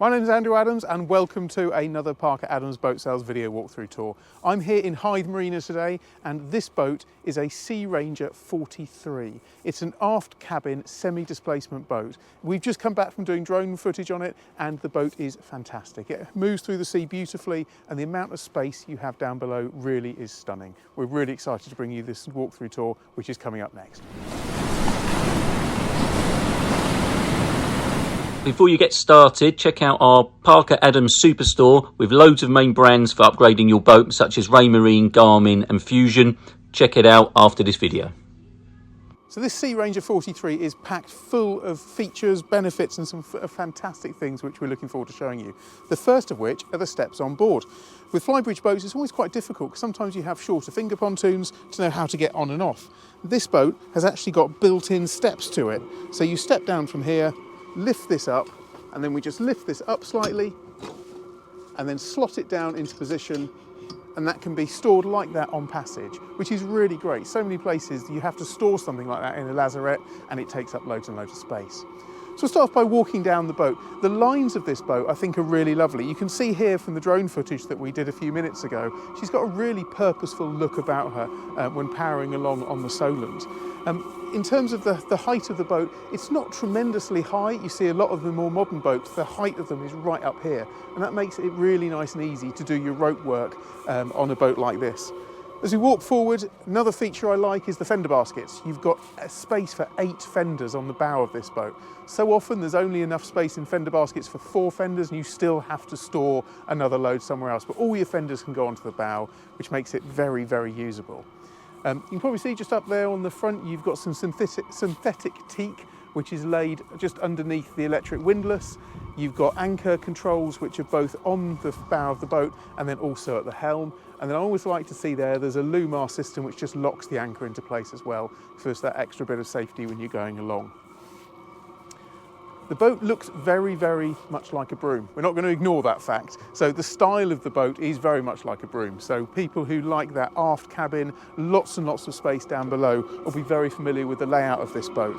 My name is Andrew Adams and welcome to another Parker Adams Boat Sales video walkthrough tour. I'm here in Hythe Marina today and this boat is a SeaRanger 43. It's an aft cabin semi-displacement boat. We've just come back from doing drone footage on it and the boat is fantastic. It moves through the sea beautifully and the amount of space you have down below really is stunning. We're really excited to bring you this walkthrough tour which is coming up next. Before you get started, check out our Parker Adams Superstore with loads of main brands for upgrading your boat, such as Raymarine, Garmin and Fusion. Check it out after this video. So this SeaRanger 43 is packed full of features, benefits and some fantastic things which we're looking forward to showing you. The first of which are the steps on board. With Flybridge boats it's always quite difficult because sometimes you have shorter finger pontoons to know how to get on and off. This boat has actually got built-in steps to it. So you step down from here, lift this up, and then we just lift this up slightly and then slot it down into position, and that can be stored like that on passage, which is really great. So many places you have to store something like that in a lazarette and it takes up loads and loads of space. So we'll start off by walking down the boat. The lines of this boat I think are really lovely. You can see here from the drone footage that we did a few minutes ago, she's got a really purposeful look about her when powering along on the Solent. In terms of the height of the boat, it's not tremendously high. You see a lot of the more modern boats, the height of them is right up here, and that makes it really nice and easy to do your rope work on a boat like this. As we walk forward, another feature I like is the fender baskets. You've got a space for 8 fenders on the bow of this boat. So often there's only enough space in fender baskets for 4 fenders and you still have to store another load somewhere else, but all your fenders can go onto the bow, which makes it very, very usable. You can probably see just up there on the front you've got some synthetic teak which is laid just underneath the electric windlass. You've got anchor controls which are both on the bow of the boat and then also at the helm. And then I always like to see there's a Lumar system which just locks the anchor into place as well for that extra bit of safety when you're going along. The boat looks very, very much like a Broom. We're not going to ignore that fact. So the style of the boat is very much like a Broom. So people who like that aft cabin, lots and lots of space down below, will be very familiar with the layout of this boat.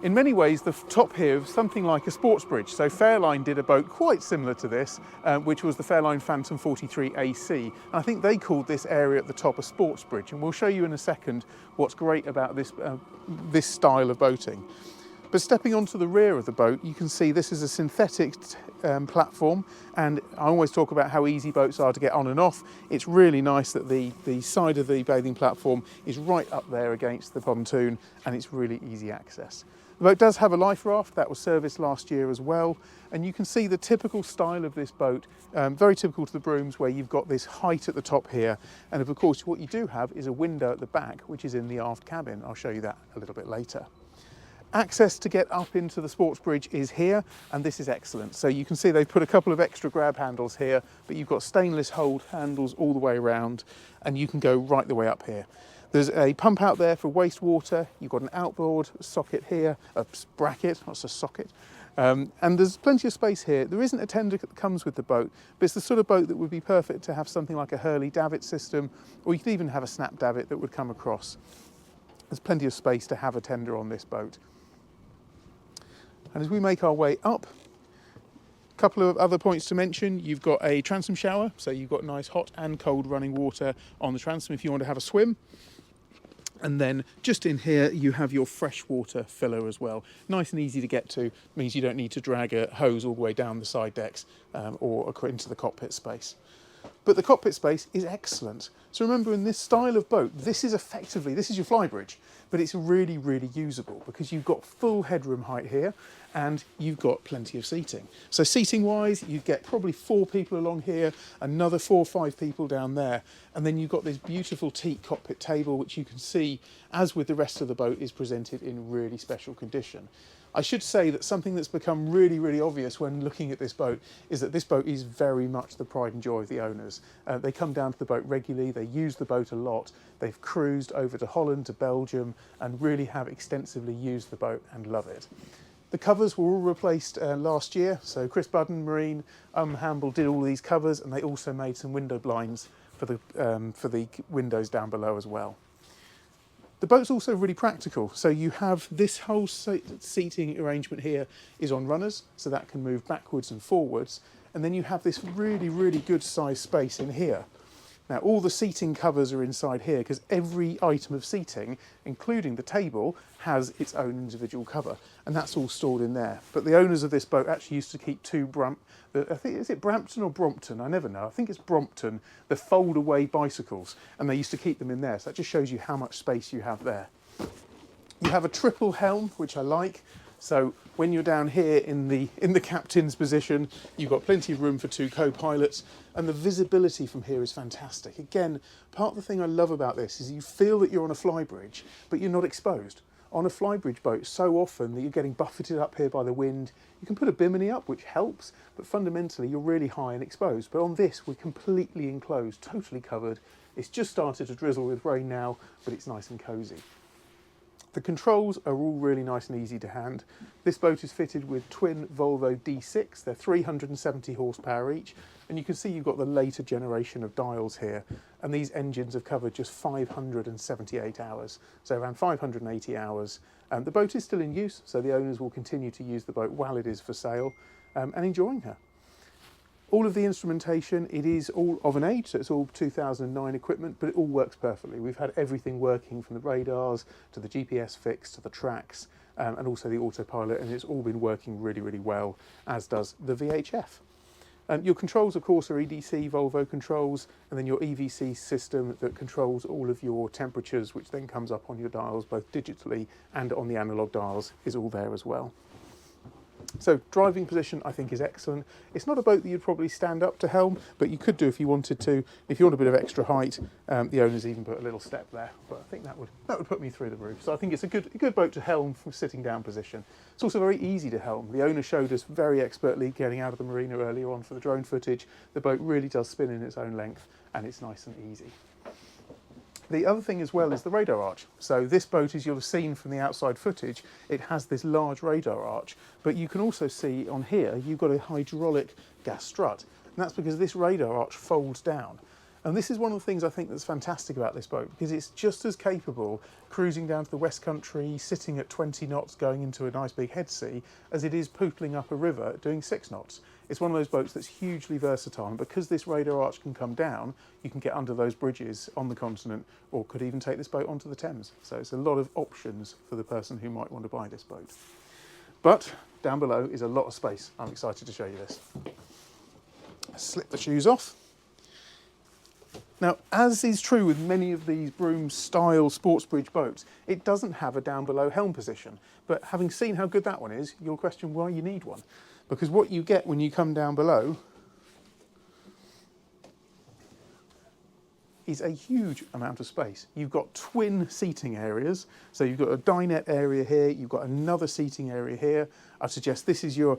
In many ways, the top here is something like a sports bridge. So Fairline did a boat quite similar to this, which was the Fairline Phantom 43 AC. And I think they called this area at the top a sports bridge. And we'll show you in a second what's great about this style of boating. But stepping onto the rear of the boat, you can see this is a synthetic platform, and I always talk about how easy boats are to get on and off. It's really nice that the side of the bathing platform is right up there against the pontoon, and it's really easy access. The boat does have a life raft that was serviced last year as well, and you can see the typical style of this boat, very typical to the Brooms, where you've got this height at the top here, and of course what you do have is a window at the back which is in the aft cabin. I'll show you that a little bit later. Access to get up into the sports bridge is here, and this is excellent. So you can see they've put a couple of extra grab handles here, but you've got stainless hold handles all the way around, and you can go right the way up here. There's a pump out there for wastewater. You've got an outboard socket here, a bracket, not a socket. And there's plenty of space here. There isn't a tender that comes with the boat, but it's the sort of boat that would be perfect to have something like a Hurley davit system, or you could even have a snap davit that would come across. There's plenty of space to have a tender on this boat. And as we make our way up, a couple of other points to mention. You've got a transom shower, so you've got nice hot and cold running water on the transom if you want to have a swim. And then just in here you have your freshwater filler as well. Nice and easy to get to, means you don't need to drag a hose all the way down the side decks or into the cockpit space. But the cockpit space is excellent. So remember, in this style of boat, this is your Flybridge, but it's really, really usable because you've got full headroom height here and you've got plenty of seating. So seating wise, you'd get probably 4 people along here, another 4 or 5 people down there. And then you've got this beautiful teak cockpit table, which you can see, as with the rest of the boat, is presented in really special condition. I should say that something that's become really, really obvious when looking at this boat is that this boat is very much the pride and joy of the owners. They come down to the boat regularly, they use the boat a lot, they've cruised over to Holland, to Belgium, and really have extensively used the boat and love it. The covers were all replaced last year, so Chris Budden Marine, Hamble did all these covers, and they also made some window blinds for the windows down below as well. The boat's also really practical. So you have this whole seating arrangement here is on runners, so that can move backwards and forwards. And then you have this really, really good size space in here. Now, all the seating covers are inside here because every item of seating, including the table, has its own individual cover, and that's all stored in there. But the owners of this boat actually used to keep two I think, is it Brampton or Brompton? I never know. I think it's Brompton, the fold-away bicycles, and they used to keep them in there. So that just shows you how much space you have there. You have a triple helm, which I like. So when you're down here in the captain's position, you've got plenty of room for two co-pilots, and the visibility from here is fantastic. Again, part of the thing I love about this is you feel that you're on a flybridge, but you're not exposed. On a flybridge boat, so often that you're getting buffeted up here by the wind. You can put a bimini up, which helps, but fundamentally you're really high and exposed. But on this, we're completely enclosed, totally covered. It's just started to drizzle with rain now, but it's nice and cosy. The controls are all really nice and easy to hand. This boat is fitted with twin Volvo D6. They're 370 horsepower each, and you can see you've got the later generation of dials here, and these engines have covered just 578 hours, so around 580 hours. The boat is still in use, so the owners will continue to use the boat while it is for sale, and enjoying her. All of the instrumentation, it is all of an age, so it's all 2009 equipment, but it all works perfectly. We've had everything working from the radars to the GPS fix to the tracks, and also the autopilot, and it's all been working really, really well, as does the VHF. Your controls, of course, are EDC Volvo controls, and then your EVC system that controls all of your temperatures, which then comes up on your dials, both digitally and on the analog dials, is all there as well. So driving position, I think, is excellent. It's not a boat that you'd probably stand up to helm, but you could do if you wanted to. If you want a bit of extra height, the owners even put a little step there. But I think that would put me through the roof. So I think it's a good boat to helm from sitting down position. It's also very easy to helm. The owner showed us very expertly getting out of the marina earlier on for the drone footage. The boat really does spin in its own length, and it's nice and easy. The other thing as well is the radar arch. So this boat, as you'll have seen from the outside footage, it has this large radar arch, but you can also see on here, you've got a hydraulic gas strut. And that's because this radar arch folds down. And this is one of the things I think that's fantastic about this boat, because it's just as capable cruising down to the West Country, sitting at 20 knots going into a nice big head sea, as it is pootling up a river doing 6 knots. It's one of those boats that's hugely versatile, and because this radar arch can come down, you can get under those bridges on the continent, or could even take this boat onto the Thames. So it's a lot of options for the person who might want to buy this boat. But down below is a lot of space. I'm excited to show you this. Slip the shoes off. Now, as is true with many of these Broom style sports bridge boats, it doesn't have a down below helm position. But having seen how good that one is, you'll question why you need one. Because what you get when you come down below is a huge amount of space. You've got twin seating areas. So you've got a dinette area here, you've got another seating area here. I suggest this is your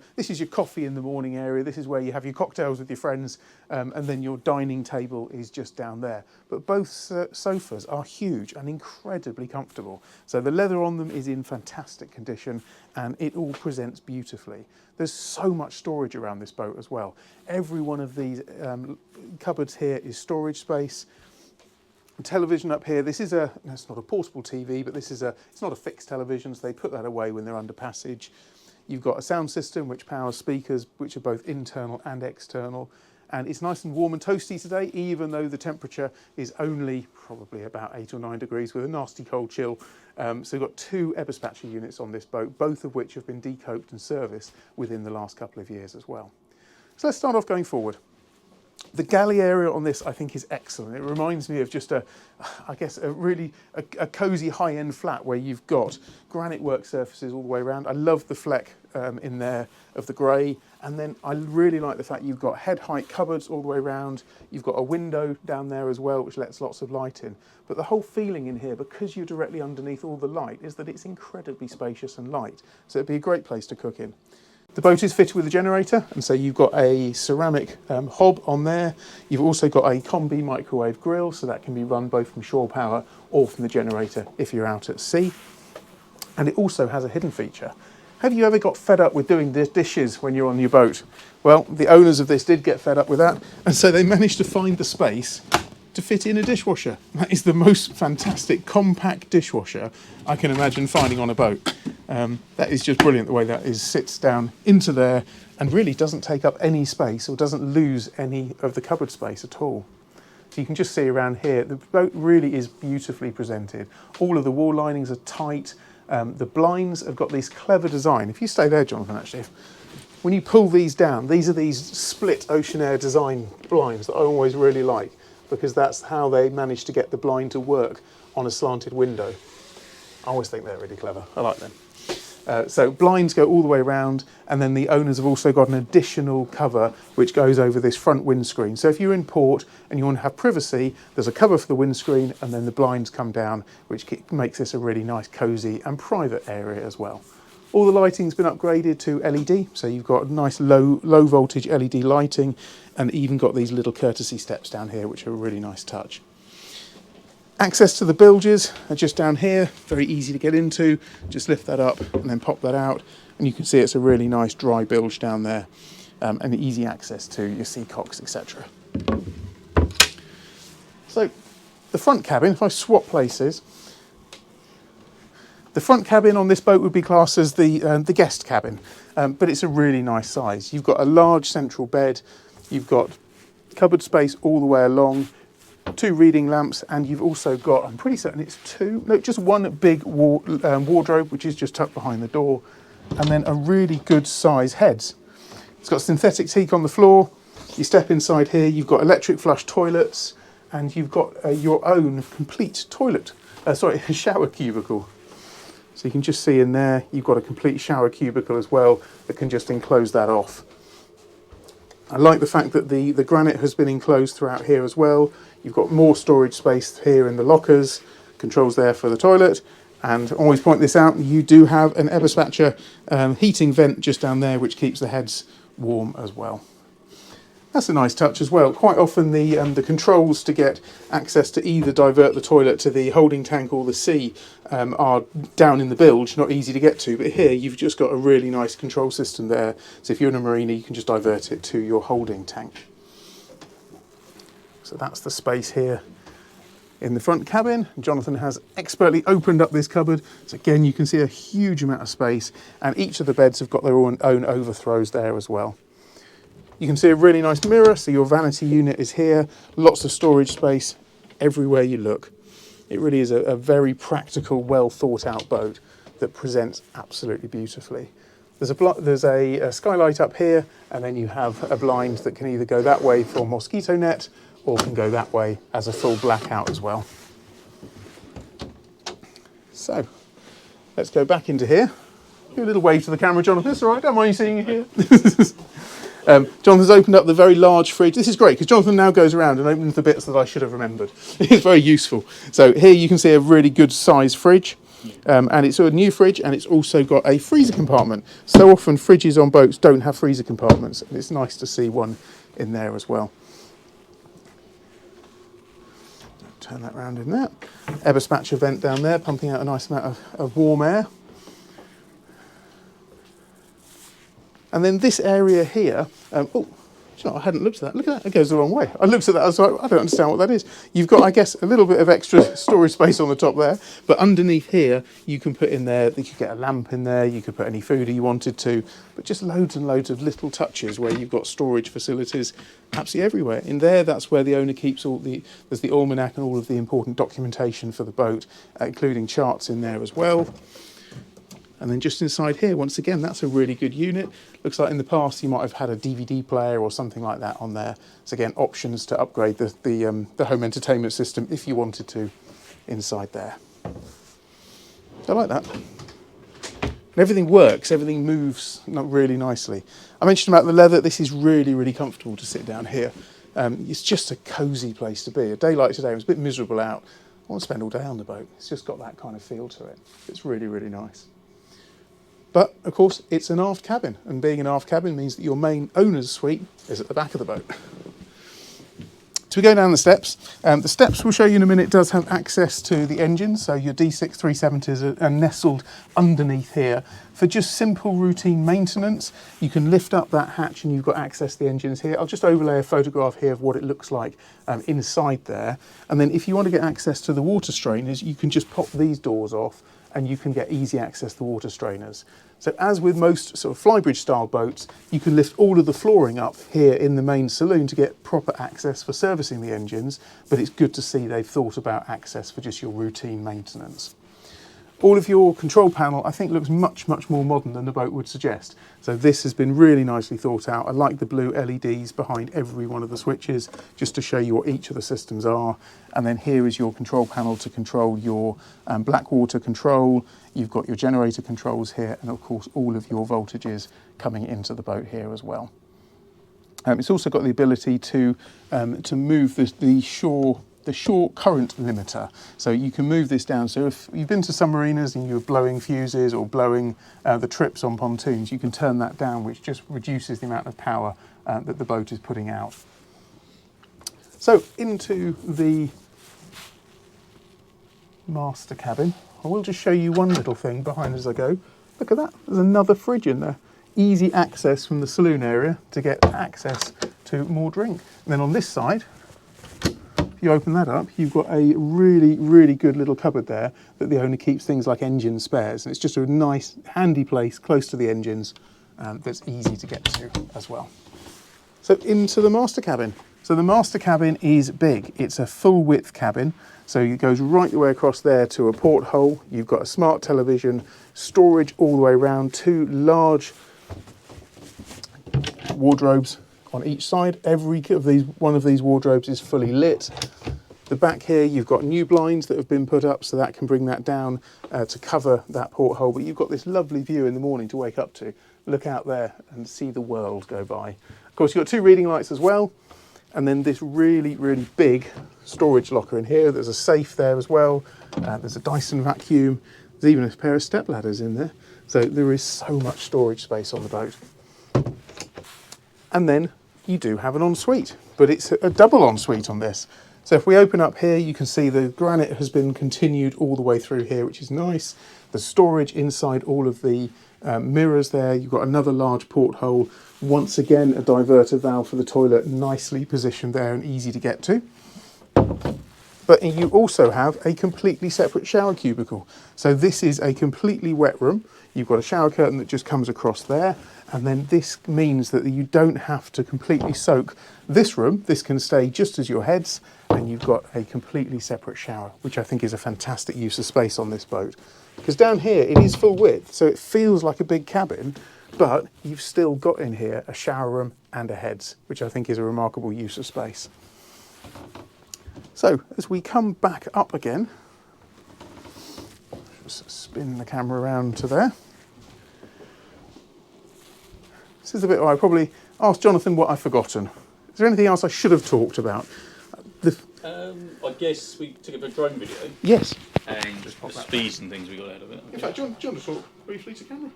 coffee in the morning area. This is where you have your cocktails with your friends, and then your dining table is just down there. But both sofas are huge and incredibly comfortable. So the leather on them is in fantastic condition, and it all presents beautifully. There's so much storage around this boat as well. Every one of these cupboards here is storage space. Television up here, it's not a portable TV, but it's not a fixed television, so they put that away when they're under passage. You've got a sound system which powers speakers, which are both internal and external. And it's nice and warm and toasty today, even though the temperature is only probably about 8 or 9 degrees with a nasty cold chill. So we've got 2 Eberspacher units on this boat, both of which have been decoped and serviced within the last couple of years as well. So let's start off going forward. The galley area on this, I think, is excellent. It reminds me of just a cosy high-end flat where you've got granite work surfaces all the way around. I love the fleck in there of the grey, and then I really like the fact you've got head height cupboards all the way around. You've got a window down there as well, which lets lots of light in. But the whole feeling in here, because you're directly underneath all the light, is that it's incredibly spacious and light. So it'd be a great place to cook in. The boat is fitted with a generator, and so you've got a ceramic hob on there. You've also got a combi microwave grill, so that can be run both from shore power or from the generator if you're out at sea. And it also has a hidden feature. Have you ever got fed up with doing the dishes when you're on your boat? Well, the owners of this did get fed up with that, and so they managed to find the space to fit in a dishwasher. That is the most fantastic compact dishwasher I can imagine finding on a boat. That is just brilliant the way that sits down into there and really doesn't take up any space or doesn't lose any of the cupboard space at all. So you can just see around here, the boat really is beautifully presented. All of the wall linings are tight. The blinds have got this clever design. If you stay there, Jonathan, actually, when you pull these down, these are these split ocean air design blinds that I always really like, because that's how they manage to get the blind to work on a slanted window. I always think they're really clever. I like them. So blinds go all the way around, and then the owners have also got an additional cover which goes over this front windscreen. So if you're in port and you want to have privacy, there's a cover for the windscreen, and then the blinds come down, which makes this a really nice, cosy and private area as well. All the lighting's been upgraded to LED, so you've got nice low voltage LED lighting, and even got these little courtesy steps down here, which are a really nice touch. Access to the bilges are just down here, very easy to get into. Just lift that up and then pop that out, and you can see it's a really nice dry bilge down there, and easy access to your sea cocks, etc. So the front cabin, if I swap places, the front cabin on this boat would be classed as the guest cabin, but it's a really nice size. You've got a large central bed, you've got cupboard space all the way along, 2 reading lamps, and you've also got, I'm pretty certain it's just one big wardrobe, which is just tucked behind the door, and then a really good size heads. It's got synthetic teak on the floor. You step inside here, you've got electric flush toilets, and you've got your own complete shower cubicle. So you can just see in there, you've got a complete shower cubicle as well that can just enclose that off. I like the fact that the granite has been enclosed throughout here as well. You've got more storage space here in the lockers, controls there for the toilet, and I always point this out, you do have an Eberspacher heating vent just down there, which keeps the heads warm as well. That's a nice touch as well. Quite often the controls to get access to either divert the toilet to the holding tank or the sea are down in the bilge, not easy to get to, but here you've just got a really nice control system there. So if you're in a marina, you can just divert it to your holding tank. So that's the space here in the front cabin. Jonathan has expertly opened up this cupboard. So again, you can see a huge amount of space, and each of the beds have got their own overthrows there as well. You can see a really nice mirror, so your vanity unit is here. Lots of storage space everywhere you look. It really is a very practical, well thought out boat that presents absolutely beautifully. There's a skylight up here, and then you have a blind that can either go that way for mosquito net or can go that way as a full blackout as well. So let's go back into here. Do a little wave to the camera, Jonathan. It's all right, don't mind you seeing you here. Jonathan's opened up the very large fridge. This is great because Jonathan now goes around and opens the bits that I should have remembered. It's very useful. So here you can see a really good size fridge, and it's a new fridge, and it's also got a freezer compartment. So often fridges on boats don't have freezer compartments, and it's nice to see one in there as well. Turn that round in there. Eberspacher vent down there, pumping out a nice amount of warm air. And then this area here, I hadn't looked at that. Look at that, it goes the wrong way. I looked at that, I was like, I don't understand what that is. You've got, I guess, a little bit of extra storage space on the top there, but underneath here, you can put in there, you could get a lamp in there, you could put any food you wanted to, but just loads and loads of little touches where you've got storage facilities absolutely everywhere. In there, that's where the owner keeps there's the almanac and all of the important documentation for the boat, including charts in there as well. And then just inside here, once again, that's a really good unit. Looks like in the past you might have had a DVD player or something like that on there. So again, options to upgrade the home entertainment system if you wanted to inside there. I like that. And everything works, everything moves really nicely. I mentioned about the leather. This is really, really comfortable to sit down here. It's just a cosy place to be. A day like today, it was a bit miserable out. I want to spend all day on the boat. It's just got that kind of feel to it. It's really, really nice. But, of course, it's an aft cabin, and being an aft cabin means that your main owner's suite is at the back of the boat. So we go down the steps. The steps we'll show you in a minute does have access to the engine, so your D6 370s are nestled underneath here. For just simple routine maintenance, you can lift up that hatch and you've got access to the engines here. I'll just overlay a photograph here of what it looks like inside there. And then if you want to get access to the water strainers, you can just pop these doors off and you can get easy access to the water strainers. So as with most sort of Flybridge style boats, you can lift all of the flooring up here in the main saloon to get proper access for servicing the engines, but it's good to see they've thought about access for just your routine maintenance. All of your control panel, I think, looks much, much more modern than the boat would suggest. So this has been really nicely thought out. I like the blue LEDs behind every one of the switches, just to show you what each of the systems are. And then here is your control panel to control your black water control. You've got your generator controls here, and of course all of your voltages coming into the boat here as well. It's also got the ability to move the shore current limiter, so you can move this down. So if you've been to some marinas and you're blowing fuses or blowing the trips on pontoons, you can turn that down, which just reduces the amount of power that the boat is putting out. So into the master cabin. I will just show you one little thing behind as I go. Look at that, there's another fridge in there. Easy access from the saloon area to get access to more drink. And then on this side, you open that up, you've got a really, really good little cupboard there that the owner keeps things like engine spares. And it's just a nice, handy place close to the engines that's easy to get to as well. So into the master cabin. So the master cabin is big. It's a full width cabin. So it goes right the way across there to a porthole. You've got a smart television, storage all the way around, two large wardrobes on each side. One of these wardrobes is fully lit. The back here, you've got new blinds that have been put up, so that can bring that down to cover that porthole. But you've got this lovely view in the morning to wake up to. Look out there and see the world go by. Of course, you've got two reading lights as well. And then this really, really big storage locker in here. There's a safe there as well. There's a Dyson vacuum. There's even a pair of step ladders in there. So there is so much storage space on the boat. And then you do have an ensuite, but it's a double ensuite on this. So if we open up here, you can see the granite has been continued all the way through here, which is nice. The storage inside all of the mirrors there. You've got another large porthole. Once again, a diverter valve for the toilet, nicely positioned there and easy to get to. But you also have a completely separate shower cubicle. So this is a completely wet room. You've got a shower curtain that just comes across there. And then this means that you don't have to completely soak this room. This can stay just as your heads, and you've got a completely separate shower, which I think is a fantastic use of space on this boat. Because down here, it is full width, so it feels like a big cabin, but you've still got in here a shower room and a heads, which I think is a remarkable use of space. So as we come back up again, just spin the camera around to there. This is the bit where I probably asked Jonathan what I've forgotten. Is there anything else I should have talked about? I guess we took a bit of drone video. Yes. And just the speeds and things we got out of it. In fact, do you want to talk briefly to camera?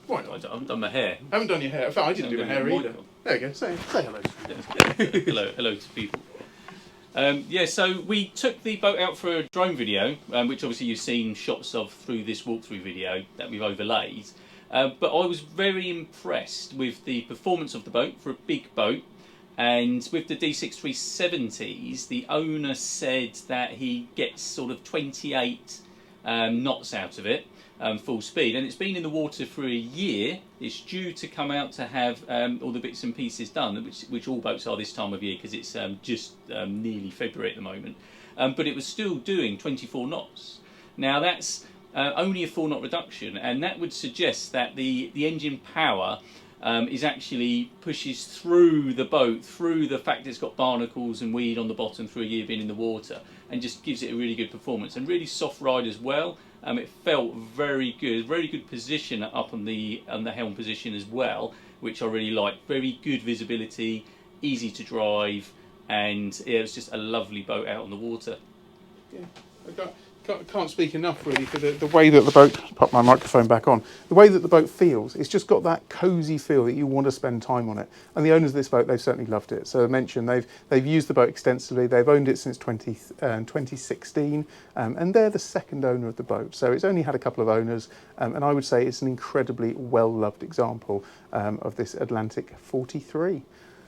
Why not? I haven't done my hair. I haven't done your hair. In fact, I didn't do my hair either. There you go. Say hello. Hello to people. So we took the boat out for a drone video, which obviously you've seen shots of through this walkthrough video that we've overlaid. But I was very impressed with the performance of the boat for a big boat. And with the D6 370s, the owner said that he gets sort of 28 knots out of it, full speed. And it's been in the water for a year. It's due to come out to have all the bits and pieces done, which all boats are this time of year, because it's just nearly February at the moment. But it was still doing 24 knots. Now that's only a 4 knot reduction, and that would suggest that the engine power is actually pushes through the boat, through the fact it's got barnacles and weed on the bottom through a year being in the water, and just gives it a really good performance and really soft ride as well. It felt very good position up on the helm position as well, which I really liked. Very good visibility, easy to drive, and yeah, it was just a lovely boat out on the water. Yeah, can't speak enough really for the way that the boat, pop my microphone back on, the way that the boat feels. It's just got that cosy feel that you want to spend time on it. And the owners of this boat, they've certainly loved it. So I mentioned they've used the boat extensively. They've owned it since 2016, and they're the second owner of the boat. So it's only had a couple of owners, and I would say it's an incredibly well-loved example of this Atlantic 43.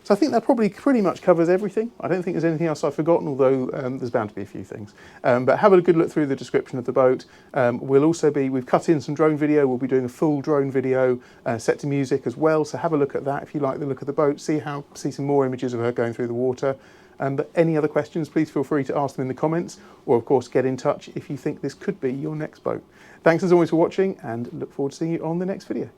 So I think that probably pretty much covers everything. I don't think there's anything else I've forgotten, although there's bound to be a few things. But have a good look through the description of the boat. We've cut in some drone video. We'll be doing a full drone video set to music as well. So have a look at that if you like the look of the boat. See some more images of her going through the water. But any other questions, please feel free to ask them in the comments, or of course get in touch if you think this could be your next boat. Thanks as always for watching, and look forward to seeing you on the next video.